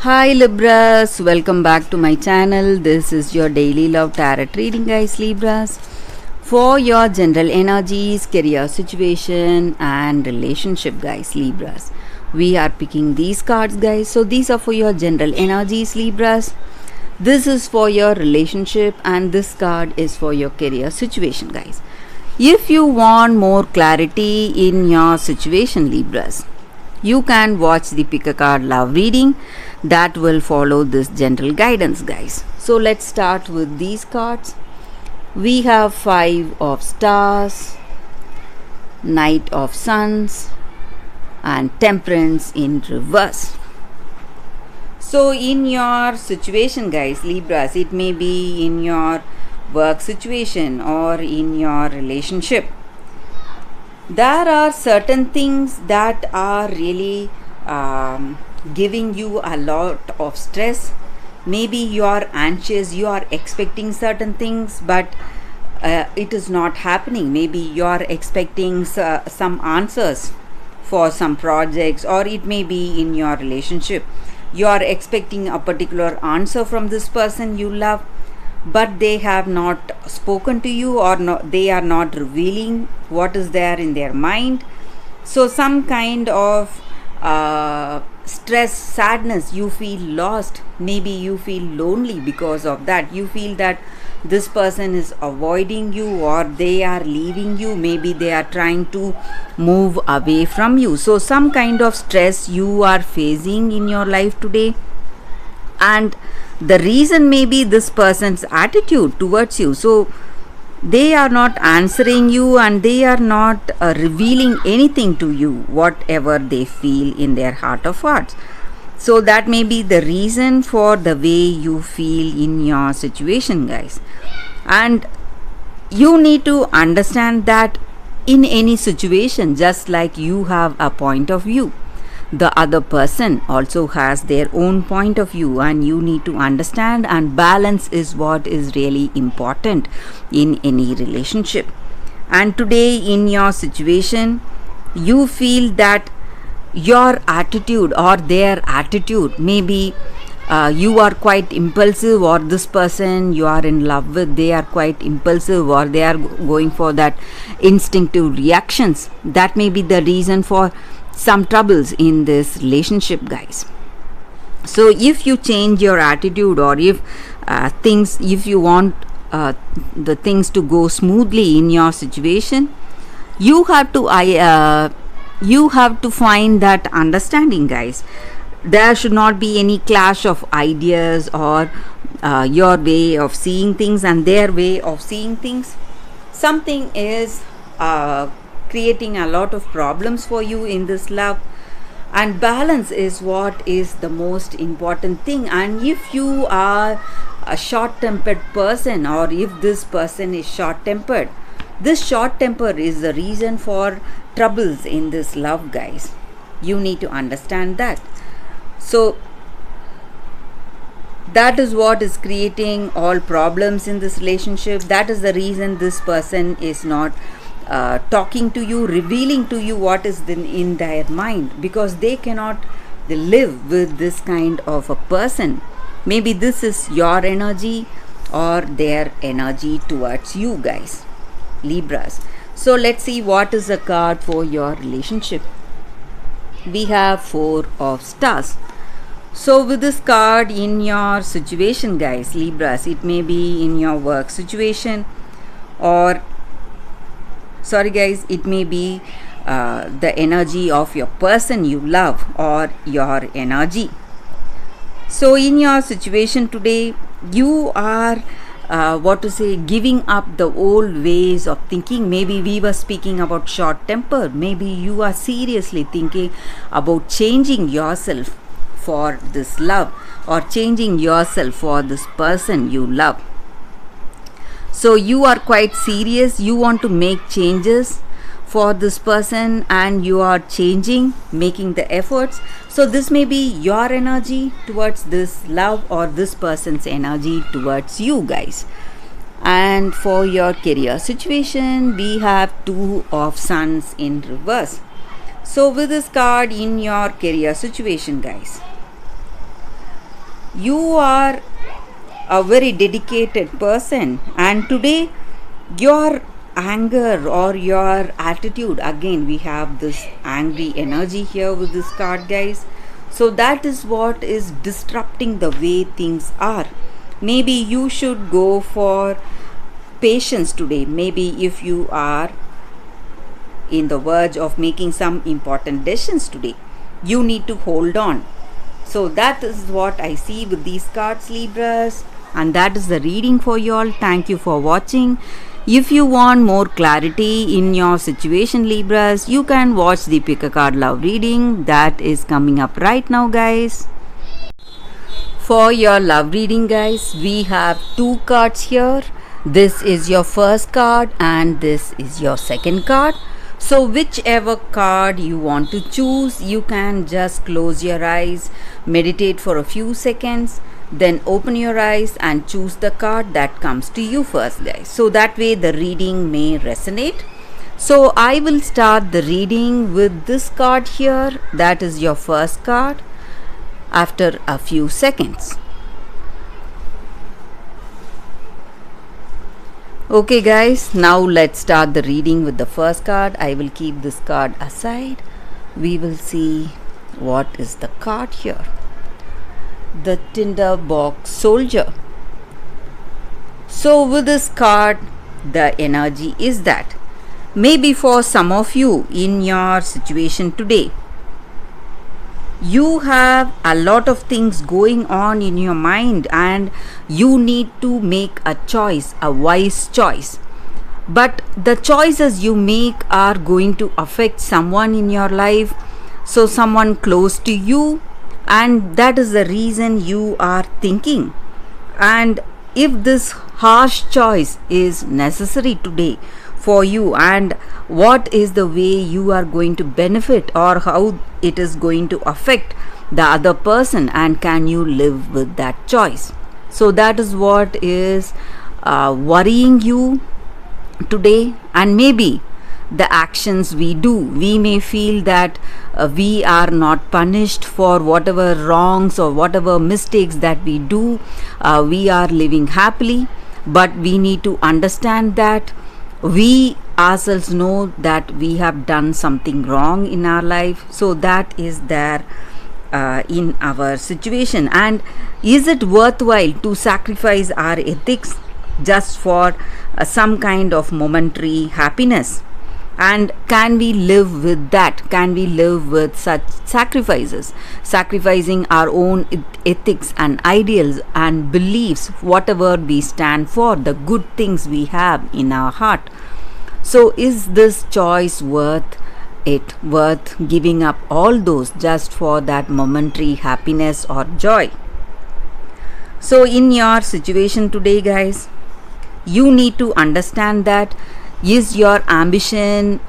Hi Libras, welcome back to my channel. This is your daily love tarot reading, guys. Libras, for your general energies, career situation and relationship, guys. Libras, we are picking these cards, guys. So these are for your general energies, Libras. This is for your relationship and this card is for your career situation, guys. If you want more clarity in your situation, Libras, you can watch the pick a card love reading that will follow this general guidance, guys. So let's start with these cards. We have Five of Stars, Knight of Suns and Temperance in reverse. So in your situation, guys, Libras, it may be in your work situation or in your relationship, there are certain things that are really giving you a lot of stress. Maybe you are anxious, you are expecting certain things, but it is not happening. Maybe you are expecting some answers for some projects, or it may be in your relationship. You are expecting a particular answer from this person you love, but they have not spoken to you, or they are not revealing what is there in their mind. So some kind of stress, sadness, you feel lost, maybe you feel lonely because of that. You feel that this person is avoiding you or they are leaving you, maybe they are trying to move away from you. So some kind of stress you are facing in your life today, and the reason may be this person's attitude towards you. So they are not answering you and they are not revealing anything to you, whatever they feel in their heart of hearts. So that may be the reason for the way you feel in your situation, guys. And you need to understand that in any situation, just like you have a point of view, the other person also has their own point of view, and you need to understand, and balance is what is really important in any relationship. And today in your situation, you feel that your attitude or their attitude, maybe you are quite impulsive, or this person you are in love with, they are quite impulsive, or they are going for that instinctive reactions. That may be the reason for some troubles in this relationship, guys. So if you change your attitude, or if you want the things to go smoothly in your situation, you have to find that understanding, guys. There should not be any clash of ideas, or your way of seeing things and their way of seeing things. Something is creating a lot of problems for you in this love, and balance is what is the most important thing. And if you are a short-tempered person, or if this person is short-tempered, this short temper is the reason for troubles in this love, guys. You need to understand that. So that is what is creating all problems in this relationship. That is the reason this person is not talking to you, revealing to you what is in their mind, because they cannot live with this kind of a person. Maybe this is your energy or their energy towards you, guys, Libras. So let's see what is the card for your relationship. We have Four of Stars. So with this card in your situation, guys, Libras, it may be in your work situation, or it may be the energy of your person you love, or your energy. So in your situation today, you are giving up the old ways of thinking. Maybe we were speaking about short temper. Maybe you are seriously thinking about changing yourself for this love, or changing yourself for this person you love. So you are quite serious, you want to make changes for this person, and you are changing, making the efforts. So this may be your energy towards this love, or this person's energy towards you, guys. And for your career situation, we have Two of Suns in reverse. So with this card in your career situation, guys, You are a very dedicated person, and today your anger or your attitude, again we have this angry energy here with this card, guys. So that is what is disrupting the way things are. Maybe you should go for patience today. Maybe if you are in the verge of making some important decisions today, you need to hold on. So that is what I see with these cards, Libras, and that is the reading for you all. Thank you for watching. If you want more clarity in your situation, Libras, you can watch the Pick a Card Love reading that is coming up right now, guys. For your love reading, guys, we have two cards here. This is your first card and this is your second card. So whichever card you want to choose, you can just close your eyes, meditate for a few seconds, then open your eyes and choose the card that comes to you first, guys. So that way the reading may resonate. So I will start the reading with this card here. That is your first card after a few seconds. Okay guys, now let's start the reading with the first card. I will keep this card aside. We will see what is the card here. The Tinderbox Soldier. So with this card, the energy is that maybe for some of you in your situation today, you have a lot of things going on in your mind and you need to make a choice, a wise choice. But the choices you make are going to affect someone in your life, so someone close to you, and that is the reason you are thinking. And if this harsh choice is necessary today for you, and what is the way you are going to benefit or how it is going to affect the other person, and can you live with that choice? So that is what is worrying you today. And maybe the actions we do, we may feel that we are not punished for whatever wrongs or whatever mistakes that we do. We are living happily, but we need to understand that we ourselves know that we have done something wrong in our life. So that is there in our situation. And is it worthwhile to sacrifice our ethics just for some kind of momentary happiness? And can we live with that? Can we live with such sacrifices, sacrificing our own ethics and ideals and beliefs, whatever we stand for, the good things we have in our heart? So is this choice worth it, worth giving up all those just for that momentary happiness or joy? So in your situation today, guys, you need to understand that, is your ambition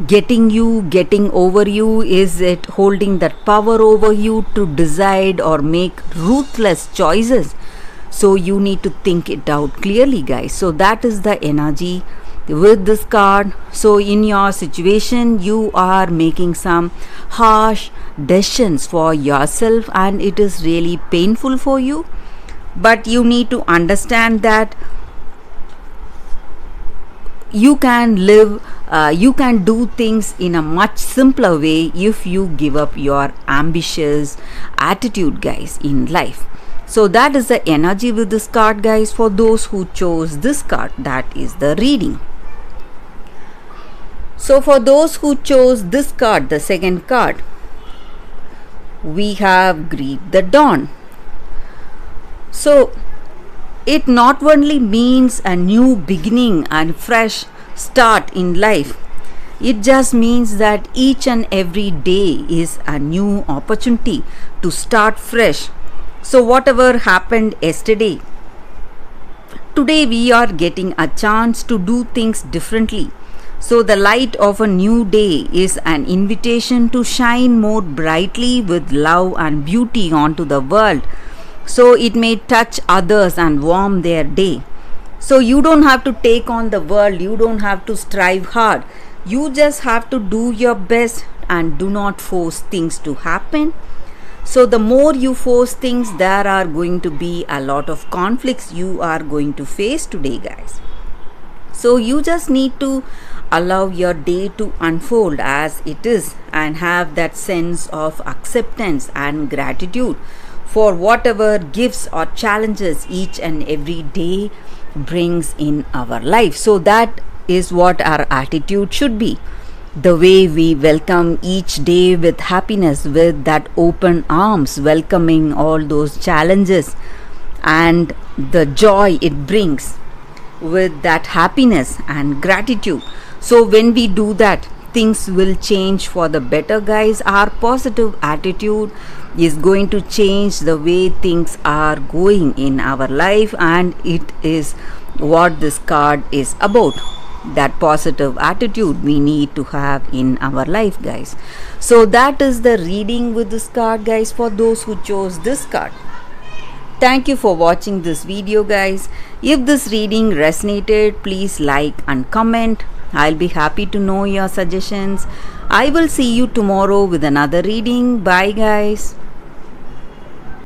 getting over you? Is it holding that power over you to decide or make ruthless choices? So you need to think it out clearly, guys. So that is the energy with this card. So in your situation, you are making some harsh decisions for yourself and it is really painful for you. But you need to understand that you can live, you can do things in a much simpler way if you give up your ambitious attitude, guys, in life. So that is the energy with this card, guys. For those who chose this card, that is the reading. So for those who chose this card, the second card, we have Greet the Dawn. So it not only means a new beginning and fresh start in life, it just means that each and every day is a new opportunity to start fresh. So whatever happened yesterday, today we are getting a chance to do things differently. So the light of a new day is an invitation to shine more brightly with love and beauty onto the world. So it may touch others and warm their day. So you don't have to take on the world, you don't have to strive hard. You just have to do your best and do not force things to happen. So the more you force things, there are going to be a lot of conflicts you are going to face today, guys. So you just need to allow your day to unfold as it is and have that sense of acceptance and gratitude for whatever gifts or challenges each and every day brings in our life. So that is what our attitude should be. The way we welcome each day with happiness, with that open arms, welcoming all those challenges and the joy it brings with that happiness and gratitude. So when we do that, things will change for the better, guys. Our positive attitude is going to change the way things are going in our life, and it is what this card is about. That positive attitude we need to have in our life, guys. So that is the reading with this card, guys, for those who chose this card. Thank you for watching this video, guys. If this reading resonated, please like and comment. I'll be happy to know your suggestions. I will see you tomorrow with another reading. Bye, guys.